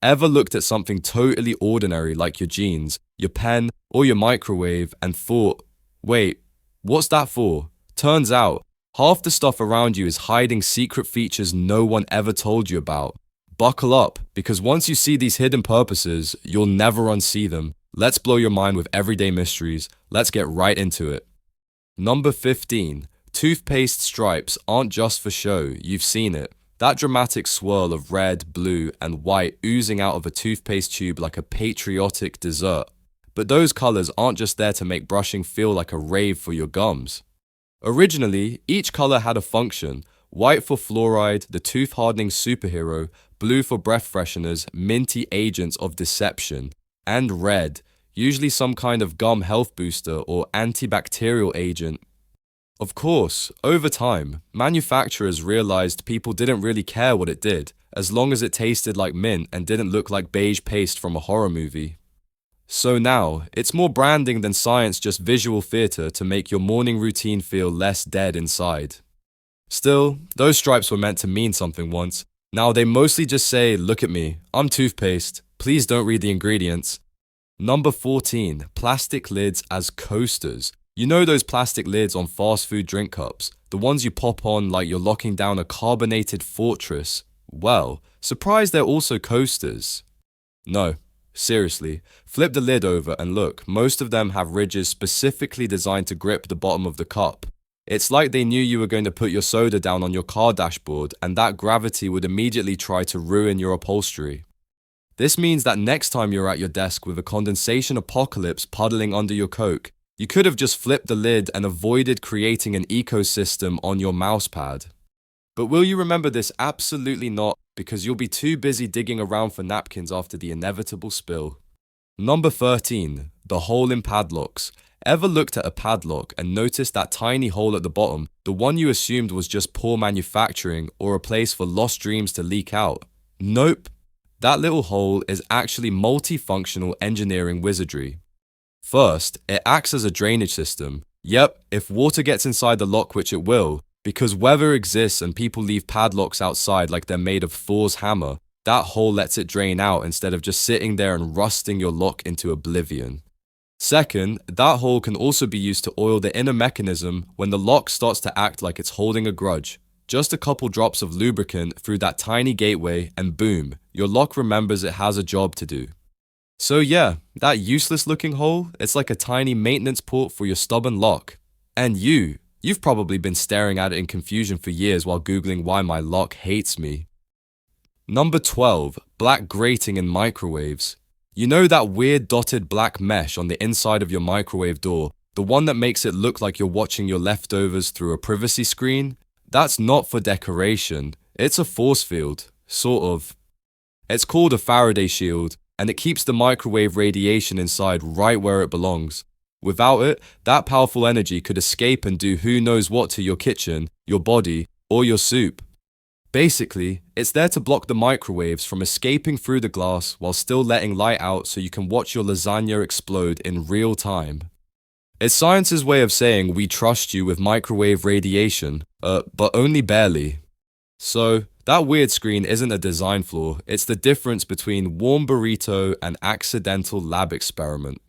Ever looked at something totally ordinary like your jeans, your pen, or your microwave and thought, wait, what's that for? Turns out, half the stuff around you is hiding secret features no one ever told you about. Buckle up, because once you see these hidden purposes, you'll never unsee them. Let's blow your mind with everyday mysteries. Let's get right into it. Number 15. Toothpaste stripes aren't just for show, you've seen it. That dramatic swirl of red, blue, and white oozing out of a toothpaste tube like a patriotic dessert. But those colors aren't just there to make brushing feel like a rave for your gums. Originally, each color had a function: white for fluoride, the tooth hardening superhero, blue for breath fresheners, minty agents of deception, and red, usually some kind of gum health booster or antibacterial agent. Of course, over time, manufacturers realized people didn't really care what it did, as long as it tasted like mint and didn't look like beige paste from a horror movie. So now, it's more branding than science, just visual theater to make your morning routine feel less dead inside. Still, those stripes were meant to mean something once. Now they mostly just say, look at me, I'm toothpaste, please don't read the ingredients. Number 14. Plastic lids as coasters. You know those plastic lids on fast food drink cups? The ones you pop on like you're locking down a carbonated fortress? Well, surprised they're also coasters. No, seriously, flip the lid over and look, most of them have ridges specifically designed to grip the bottom of the cup. It's like they knew you were going to put your soda down on your car dashboard and that gravity would immediately try to ruin your upholstery. This means that next time you're at your desk with a condensation apocalypse puddling under your Coke, you could have just flipped the lid and avoided creating an ecosystem on your mousepad. But will you remember this? Absolutely not, because you'll be too busy digging around for napkins after the inevitable spill. Number 13. The hole in padlocks. Ever looked at a padlock and noticed that tiny hole at the bottom, the one you assumed was just poor manufacturing or a place for lost dreams to leak out? Nope. That little hole is actually multifunctional engineering wizardry. First, it acts as a drainage system. Yep, if water gets inside the lock, which it will, because weather exists and people leave padlocks outside like they're made of Thor's hammer, that hole lets it drain out instead of just sitting there and rusting your lock into oblivion. Second, that hole can also be used to oil the inner mechanism when the lock starts to act like it's holding a grudge. Just a couple drops of lubricant through that tiny gateway and boom, your lock remembers it has a job to do. So yeah, that useless looking hole, it's like a tiny maintenance port for your stubborn lock. And you've probably been staring at it in confusion for years while Googling why my lock hates me. Number 12. Black grating in microwaves. You know that weird dotted black mesh on the inside of your microwave door, the one that makes it look like you're watching your leftovers through a privacy screen? That's not for decoration, it's a force field, sort of. It's called a Faraday shield, and it keeps the microwave radiation inside right where it belongs. Without it, that powerful energy could escape and do who knows what to your kitchen, your body, or your soup. Basically, it's there to block the microwaves from escaping through the glass while still letting light out so you can watch your lasagna explode in real time. It's science's way of saying we trust you with microwave radiation, but only barely. So, that weird screen isn't a design flaw, it's the difference between warm burrito and accidental lab experiment.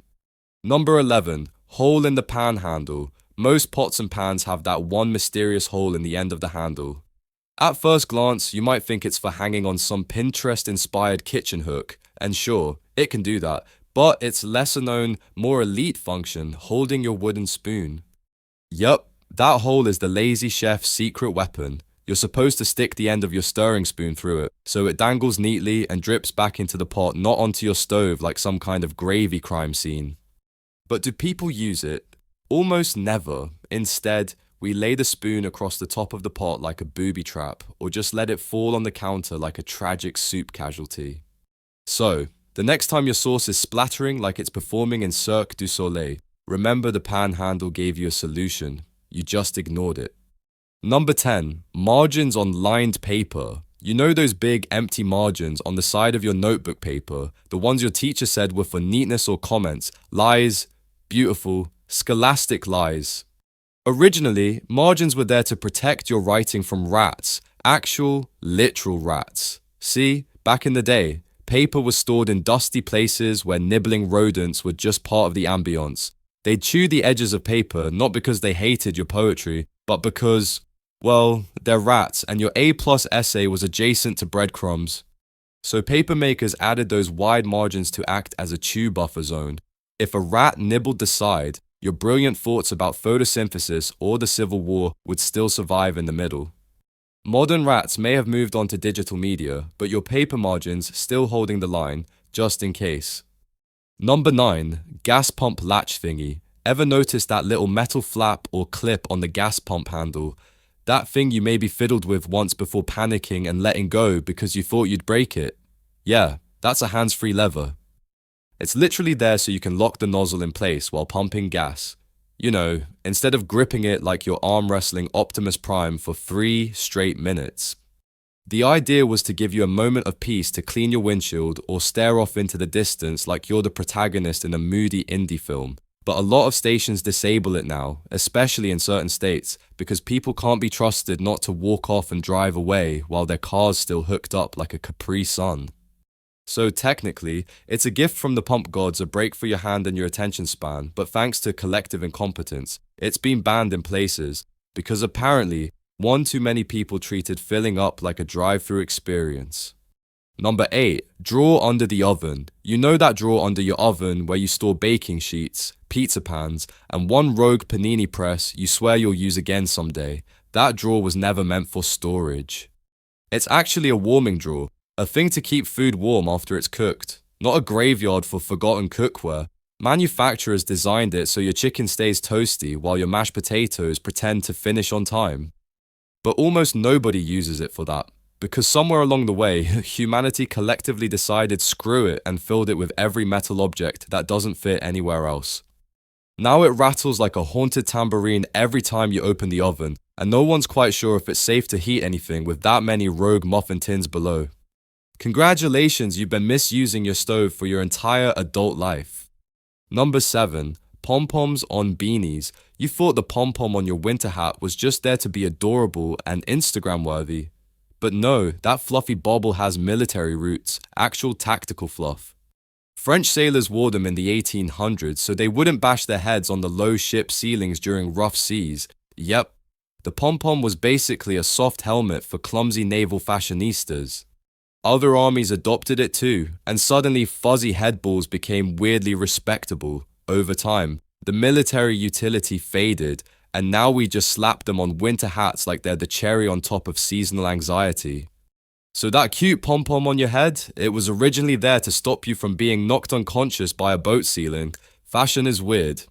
Number 11. Hole in the pan handle. Most pots and pans have that one mysterious hole in the end of the handle. At first glance, you might think it's for hanging on some Pinterest-inspired kitchen hook, and sure, it can do that, but its lesser-known, more elite function, holding your wooden spoon. Yup, that hole is the lazy chef's secret weapon. You're supposed to stick the end of your stirring spoon through it, so it dangles neatly and drips back into the pot, not onto your stove like some kind of gravy crime scene. But do people use it? Almost never. Instead, we lay the spoon across the top of the pot like a booby trap, or just let it fall on the counter like a tragic soup casualty. So, the next time your sauce is splattering like it's performing in Cirque du Soleil, remember the pan handle gave you a solution. You just ignored it. Number 10. Margins on lined paper. You know those big empty margins on the side of your notebook paper, the ones your teacher said were for neatness or comments, lies, beautiful, scholastic lies. Originally, margins were there to protect your writing from rats, actual, literal rats. See, back in the day, Paper was stored in dusty places where nibbling rodents were just part of the ambience. They'd chew the edges of paper not because they hated your poetry, but because, well, they're rats and your A-plus essay was adjacent to breadcrumbs. So paper makers added those wide margins to act as a chew buffer zone. If a rat nibbled the side, your brilliant thoughts about photosynthesis or the Civil War would still survive in the middle. Modern rats may have moved on to digital media, but your paper margins still holding the line, just in case. Number 9. Gas pump latch thingy. Ever notice that little metal flap or clip on the gas pump handle? That thing you maybe fiddled with once before panicking and letting go because you thought you'd break it? Yeah, that's a hands-free lever. It's literally there so you can lock the nozzle in place while pumping gas. You know, instead of gripping it like you're arm wrestling Optimus Prime for 3 straight minutes. The idea was to give you a moment of peace to clean your windshield or stare off into the distance like you're the protagonist in a moody indie film. But a lot of stations disable it now, especially in certain states, because people can't be trusted not to walk off and drive away while their car's still hooked up like a Capri Sun. So technically, it's a gift from the pump gods, a break for your hand and your attention span, but thanks to collective incompetence, it's been banned in places, because apparently, one too many people treated filling up like a drive-through experience. Number 8. Drawer under the oven. You know that drawer under your oven where you store baking sheets, pizza pans, and one rogue panini press you swear you'll use again someday. That drawer was never meant for storage. It's actually a warming drawer. A thing to keep food warm after it's cooked, not a graveyard for forgotten cookware. Manufacturers designed it so your chicken stays toasty while your mashed potatoes pretend to finish on time. But almost nobody uses it for that, because somewhere along the way, humanity collectively decided screw it and filled it with every metal object that doesn't fit anywhere else. Now it rattles like a haunted tambourine every time you open the oven, and no one's quite sure if it's safe to heat anything with that many rogue muffin tins below. Congratulations, you've been misusing your stove for your entire adult life. Number 7. Pom-poms on beanies. You thought the pom-pom on your winter hat was just there to be adorable and Instagram-worthy. But no, that fluffy bauble has military roots, actual tactical fluff. French sailors wore them in the 1800s so they wouldn't bash their heads on the low ship ceilings during rough seas. Yep, the pom-pom was basically a soft helmet for clumsy naval fashionistas. Other armies adopted it too, and suddenly fuzzy headballs became weirdly respectable. Over time, the military utility faded, and now we just slap them on winter hats like they're the cherry on top of seasonal anxiety. So that cute pom-pom on your head, it was originally there to stop you from being knocked unconscious by a boat ceiling. Fashion is weird.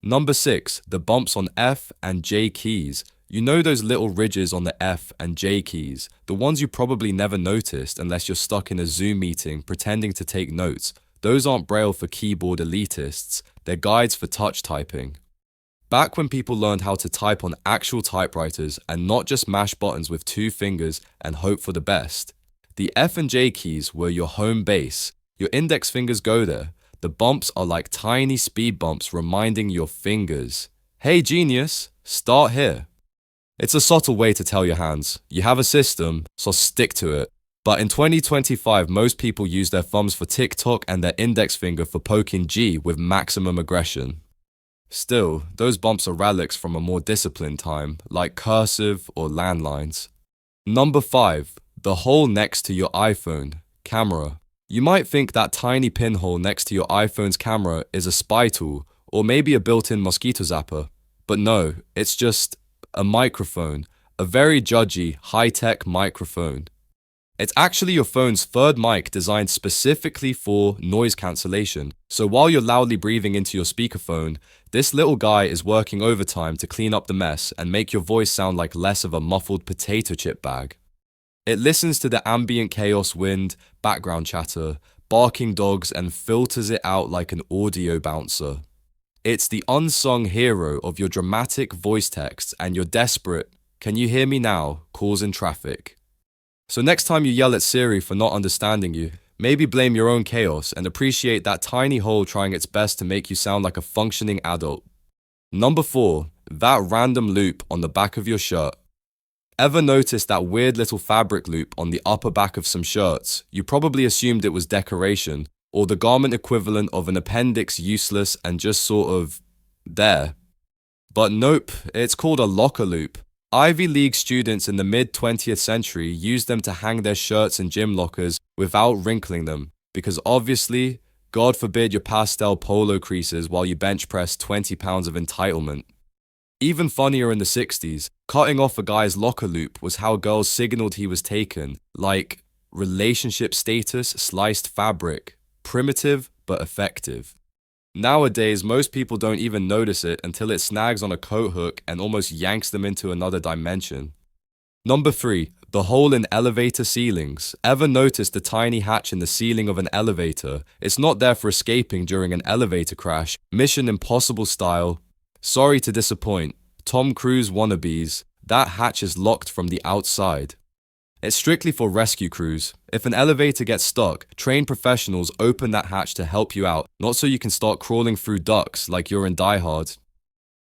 Number 6. The bumps on F and J keys. You know those little ridges on the F and J keys, the ones you probably never noticed unless you're stuck in a Zoom meeting pretending to take notes. Those aren't Braille for keyboard elitists, they're guides for touch typing. Back when people learned how to type on actual typewriters and not just mash buttons with 2 fingers and hope for the best, the F and J keys were your home base. Your index fingers go there. The bumps are like tiny speed bumps reminding your fingers, hey genius, start here. It's a subtle way to tell your hands, you have a system, so stick to it. But in 2025, most people use their thumbs for TikTok and their index finger for poking G with maximum aggression. Still, those bumps are relics from a more disciplined time, like cursive or landlines. Number 5. The hole next to your iPhone, camera. You might think that tiny pinhole next to your iPhone's camera is a spy tool, or maybe a built-in mosquito zapper. But no, it's just a microphone, a very judgy, high-tech microphone. It's actually your phone's third mic designed specifically for noise cancellation. So while you're loudly breathing into your speakerphone, this little guy is working overtime to clean up the mess and make your voice sound like less of a muffled potato chip bag. It listens to the ambient chaos wind, background chatter, barking dogs and filters it out like an audio bouncer. It's the unsung hero of your dramatic voice texts and your desperate, can you hear me now, calls in traffic. So next time you yell at Siri for not understanding you, maybe blame your own chaos and appreciate that tiny hole trying its best to make you sound like a functioning adult. Number 4. That random loop on the back of your shirt. Ever noticed that weird little fabric loop on the upper back of some shirts? You probably assumed it was decoration, or the garment equivalent of an appendix, useless and just sort of there. But nope, it's called a locker loop. Ivy League students in the mid-20th century used them to hang their shirts in gym lockers without wrinkling them, because obviously, God forbid your pastel polo creases while you bench press 20 pounds of entitlement. Even funnier in the 60s, cutting off a guy's locker loop was how girls signaled he was taken, like relationship status, sliced fabric, primitive but effective. Nowadays, most people don't even notice it until it snags on a coat hook and almost yanks them into another dimension. Number 3. The hole in elevator ceilings. Ever noticed the tiny hatch in the ceiling of an elevator? It's not there for escaping during an elevator crash, Mission Impossible style. Sorry to disappoint, Tom Cruise wannabes, that hatch is locked from the outside. It's strictly for rescue crews. If an elevator gets stuck, trained professionals open that hatch to help you out, not so you can start crawling through ducts like you're in Die Hard.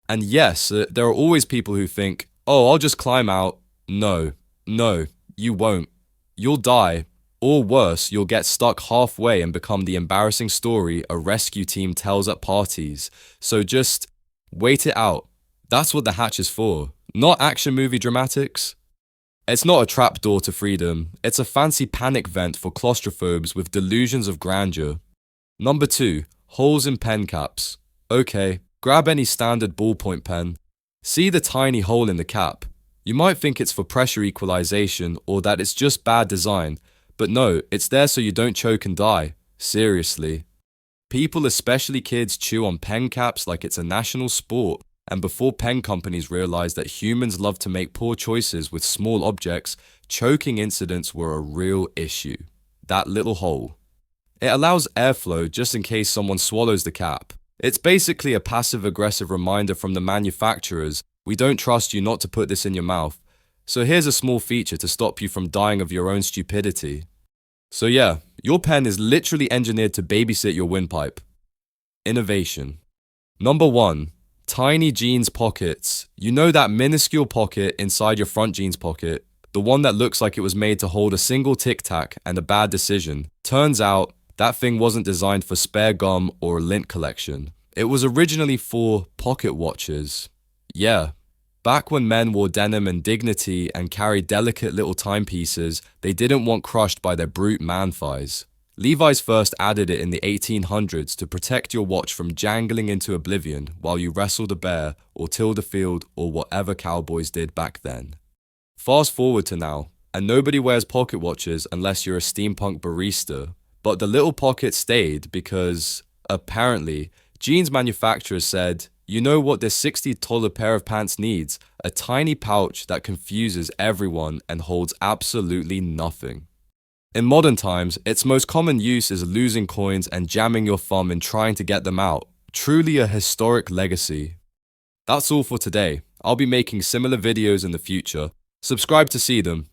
And yes, there are always people who think, oh, I'll just climb out. No, you won't. You'll die. Or worse, you'll get stuck halfway and become the embarrassing story a rescue team tells at parties. So just wait it out. That's what the hatch is for, not action movie dramatics. It's not a trapdoor to freedom, it's a fancy panic vent for claustrophobes with delusions of grandeur. Number 2. Holes in pen caps. Okay, grab any standard ballpoint pen. See the tiny hole in the cap. You might think it's for pressure equalization or that it's just bad design, but no, it's there so you don't choke and die. Seriously. People, especially kids, chew on pen caps like it's a national sport. And before pen companies realized that humans love to make poor choices with small objects, choking incidents were a real issue. That little hole. It allows airflow just in case someone swallows the cap. It's basically a passive-aggressive reminder from the manufacturers, we don't trust you not to put this in your mouth. So here's a small feature to stop you from dying of your own stupidity. So yeah, your pen is literally engineered to babysit your windpipe. Innovation. Number 1. Tiny jeans pockets. You know that minuscule pocket inside your front jeans pocket? The one that looks like it was made to hold a single Tic Tac and a bad decision. Turns out, that thing wasn't designed for spare gum or a lint collection. It was originally for pocket watches. Yeah. Back when men wore denim and dignity and carried delicate little timepieces, they didn't want crushed by their brute man thighs. Levi's first added it in the 1800s to protect your watch from jangling into oblivion while you wrestled a bear or tilled a field or whatever cowboys did back then. Fast forward to now, and nobody wears pocket watches unless you're a steampunk barista. But the little pocket stayed because, apparently, jeans manufacturers said, you know what this $60 pair of pants needs? A tiny pouch that confuses everyone and holds absolutely nothing. In modern times, its most common use is losing coins and jamming your thumb in trying to get them out. Truly a historic legacy. That's all for today. I'll be making similar videos in the future. Subscribe to see them.